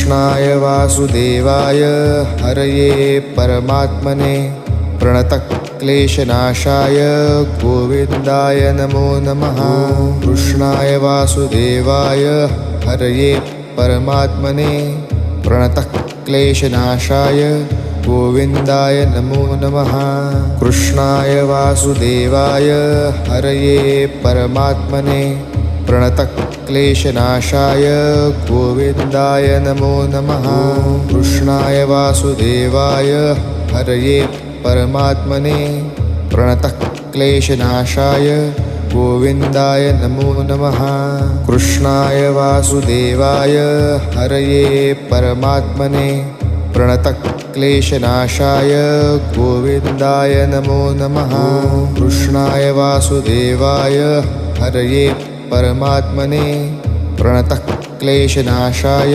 कृष्णाय वासुदेवाय हरये परमात्मने प्रणतक्लेशनाशाय गोविन्दाय नमो नमः। कृष्णाय वासुदेवाय हरये परमात्मने प्रणतक्लेशनाशाय गोविन्दाय नमो नमः। कृष्णाय वासुदेवाय हरये परमात्मने प्रणतक्लेशनाशाय गोविन्दाय नमो नमः। कृष्णाय वासुदेवाय हरये परमात्मने प्रणतक्लेशनाशाय गोविन्दाय नमो नमः। कृष्णाय वासुदेवाय हरये परमात्मने प्रणतक्लेशनाशाय गोविन्दाय नमो नमः। कृष्णाय वासुदेवाय हरये परमात्मने प्रणतक्लेशनाशाय गोविन्दाय नमो नमः। कृष्णाय वासुदेवाय हरये परमात्मने प्रणतक्लेशनाशाय गोविन्दाय नमो नमः। कृष्णाय वासुदेवाय हरये परमात्मने प्रणतक्लेशनाशाय गोविन्दाय नमो नमः। कृष्णाय वासुदेवाय हरये परमात्मने प्रणतक्लेशनाशाय